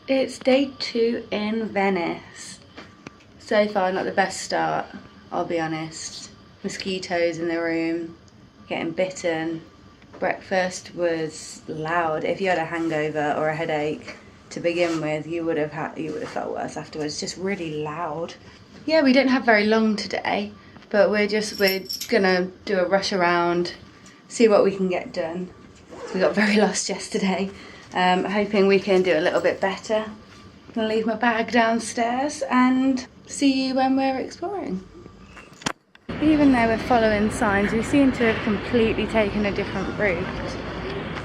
It's day 2 in Venice. So far not the best start, I'll be honest. Mosquitoes in the room, getting bitten. Breakfast was loud. If you had a hangover or a headache to begin with, you would have felt worse afterwards. Just really loud. Yeah, we didn't have very long today, but we're gonna do a rush around, see what we can get done. We got very lost yesterday. Hoping we can do a little bit better. I'm gonna leave my bag downstairs and see you when we're exploring. Even though we're following signs, we seem to have completely taken a different route.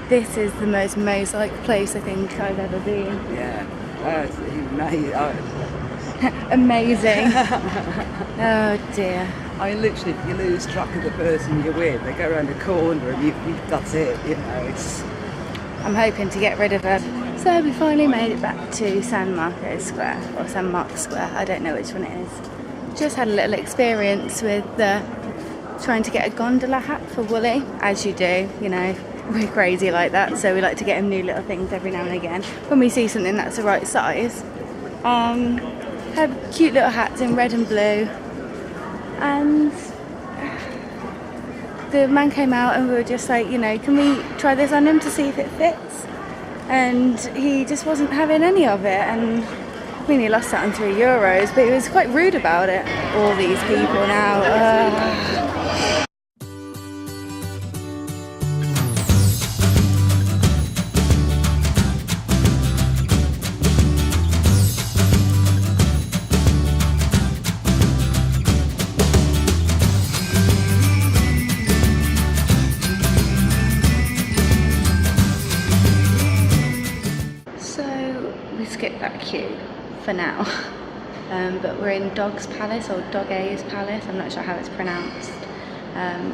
This is the most mosaic place I think I've ever been. Yeah, that's amazing. Amazing. Oh dear. I mean, literally, if you lose track of the person you're with, they go around a corner and that's it, you know, it's... I'm hoping to get rid of her. So we finally made it back to San Marco Square, or San Marco Square, I don't know which one it is. Just had a little experience with trying to get a gondola hat for Wooly, as you do, you know, we're crazy like that, so we like to get him new little things every now and again when we see something that's the right size. Had cute little hats in red and blue, and the man came out and we were just like, you know, can we try this on him to see if it fits? And he just wasn't having any of it, and I mean, he lost out on €3, but he was quite rude about it. All these people now. Skip that queue for now, but we're in Dog's Palace, or Dog's Palace, I'm not sure how it's pronounced.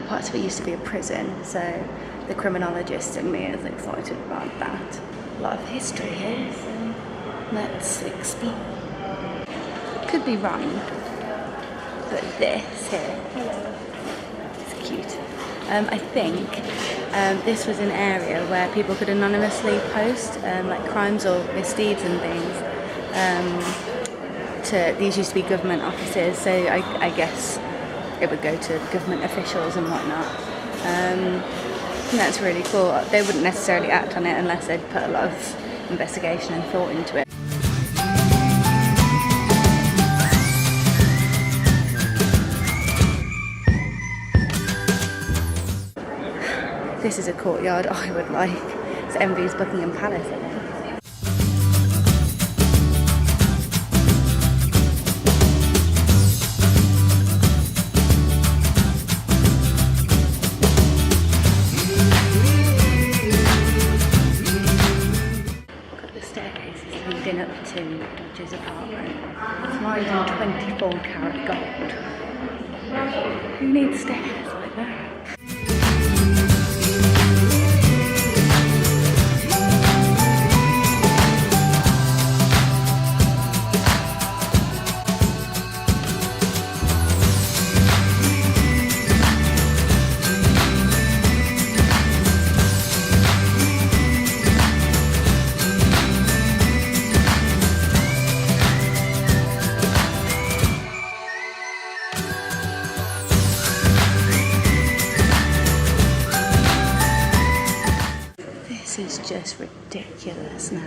Parts of it used to be a prison, so the criminologist in me is excited about that. A lot of history here, so let's explore. Could be wrong, but this here, it's cute. I think this was an area where people could anonymously post like crimes or misdeeds and things. These used to be government offices, so I guess it would go to government officials and whatnot. And that's really cool. They wouldn't necessarily act on it unless they'd put a lot of investigation and thought into it. This is a courtyard I would like. It's Envy's Buckingham Palace, I think. Got the staircases leading up to Dodge's apartment. It's lined in 24 karat gold. Who needs stairs like that? This is just ridiculous now.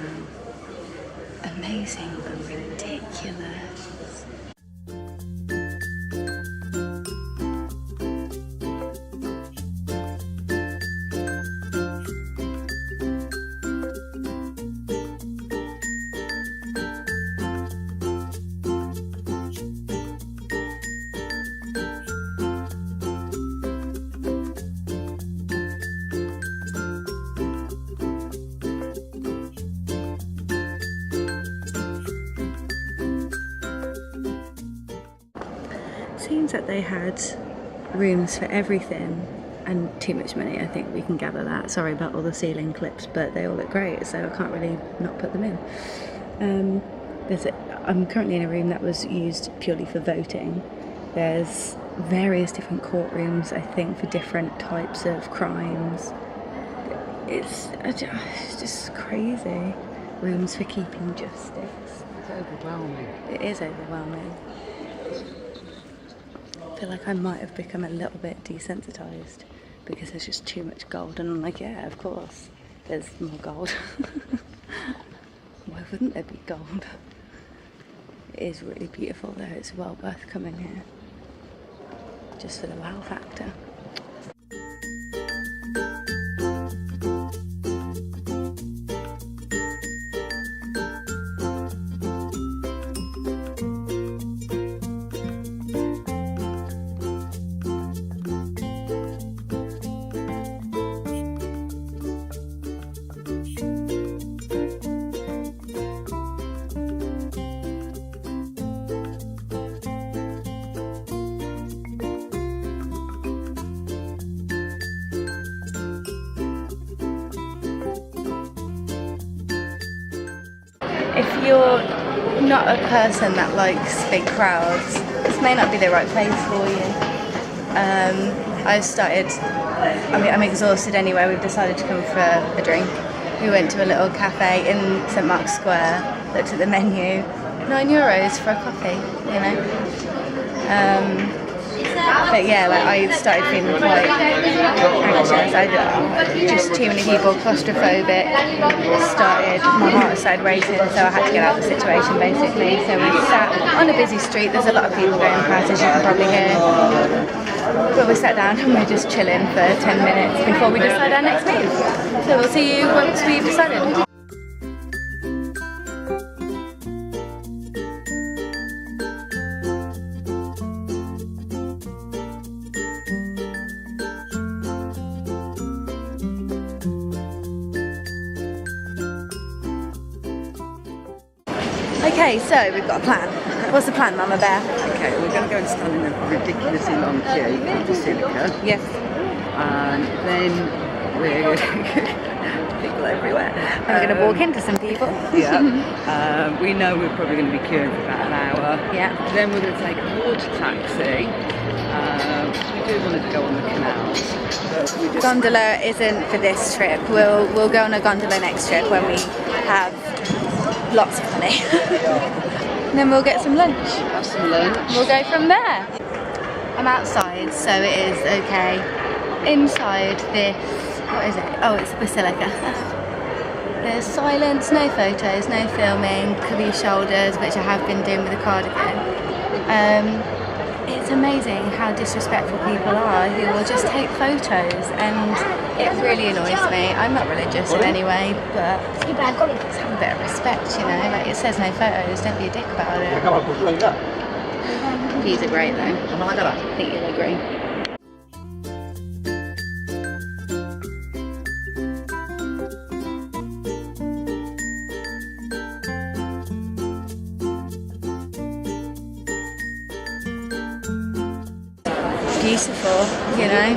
Amazing, but ridiculous. Seems that they had rooms for everything and too much money, I think we can gather that. Sorry about all the ceiling clips, but they all look great, so I can't really not put them in. I'm currently in a room that was used purely for voting. There's various different courtrooms, I think, for different types of crimes. It's just crazy. rooms for keeping justice. It's overwhelming. It is overwhelming. I feel like I might have become a little bit desensitised because there's just too much gold, and I'm like, yeah, of course, there's more gold. Why wouldn't there be gold? It is really beautiful though, it's well worth coming here, just for the wow factor. If you're not a person that likes big crowds, this may not be the right place for you. I'm exhausted anyway. We've decided to come for a drink. We went to a little cafe in St Mark's Square, looked at the menu, €9 for a coffee, you know. But yeah, like I started feeling quite anxious. Just too many people, claustrophobic. My heart started racing, so I had to get out of the situation basically. So we sat on a busy street. There's a lot of people going past, as you can probably hear. But we sat down and we're just chilling for 10 minutes before we decide our next move. So we'll see you once we've decided. Okay, so we've got a plan. What's the plan, Mama Bear? Okay, we're going to go and stand in a ridiculously long queue at the Basilica. Yes. And then we're people everywhere. And we're going to walk into some people. Yeah. We know we're probably going to be queuing for about an hour. Yeah. Then we're going to take a water taxi. We do want to go on the canals. Gondola isn't for this trip. We'll go on a gondola next trip when we have lots of money. And then we'll get some lunch. Have some lunch. We'll go from there. I'm outside, so it is okay. Inside this, what is it? Oh, it's the Basilica. There's silence, no photos, no filming, cover your shoulders, which I have been doing with the cardigan. It's amazing how disrespectful people are who will just take photos, and it really annoys me. I'm not religious in any way, but just have a bit of respect, you know. Like, it says no photos, don't be a dick about it. Views are great though. I think you'll agree. Beautiful, you know.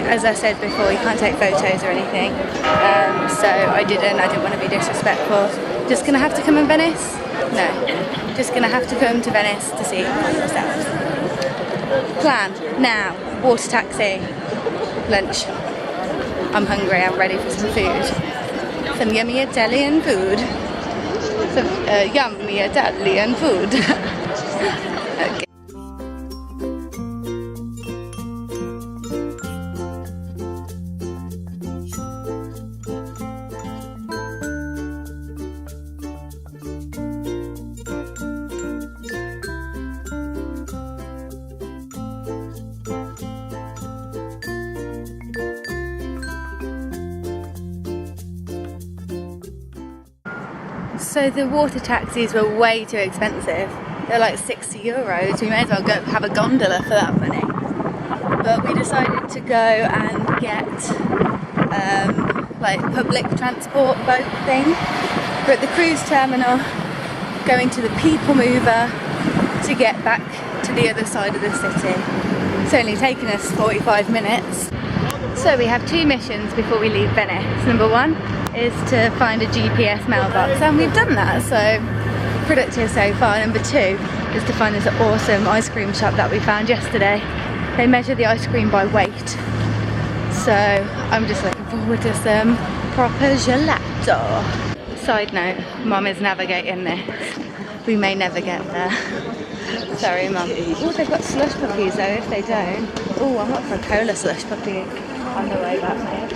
As I said before, you can't take photos or anything, so I didn't want to be disrespectful. Just gonna have to come in Venice? No, just gonna have to come to Venice to see it for yourselves. Plan now: water taxi, lunch. I'm hungry, I'm ready for some food, some yummy Italian food, some yummy Italian food. Okay. So the water taxis were way too expensive. They're like €60. We may as well go have a gondola for that money. But we decided to go and get like public transport boat thing. We're at the cruise terminal, going to the people mover to get back to the other side of the city. It's only taken us 45 minutes. So we have two missions before we leave Venice. Number one is to find a GPS mailbox, and we've done that, so productive so far. Number two is to find this awesome ice cream shop that we found yesterday. They measure the ice cream by weight, so I'm just looking forward to some proper gelato. Side note, Mum is navigating this. We may never get there. Sorry, Mum. Oh, they've got slush puppies though, if they don't. Oh, I'm up for a cola slush puppy on the way back, mate.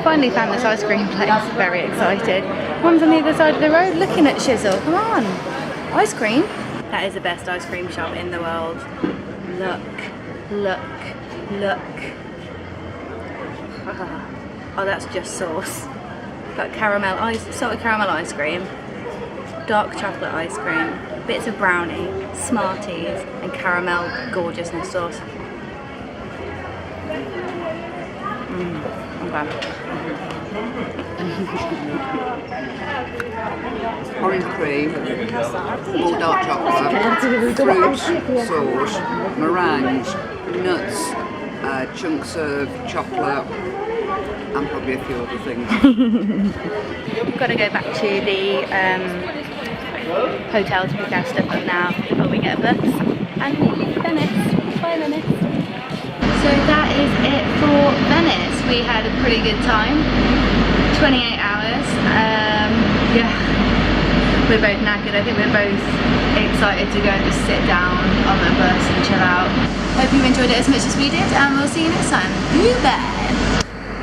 Finally found this ice cream place. Very excited. Mum's on the other side of the road looking at Shizzle. Come on. Ice cream. That is the best ice cream shop in the world. Look. Look. Look. Oh, that's just sauce. Got caramel ice, salted caramel ice cream, dark chocolate ice cream, bits of brownie, Smarties, and caramel gorgeousness sauce. Okay. Orange cream, more dark chocolate, fruit, sauce, meringues, nuts, chunks of chocolate, and probably a few other things. We've got to go back to the hotel to pick our stuff up now before we get a bus. And Venice. Bye, Venice. So that is it for Venice. We had a pretty good time. 28 hours. Yeah, we're both knackered. I think we're both excited to go and just sit down on the bus and chill out. Hope you enjoyed it as much as we did, and we'll see you next time. Bye.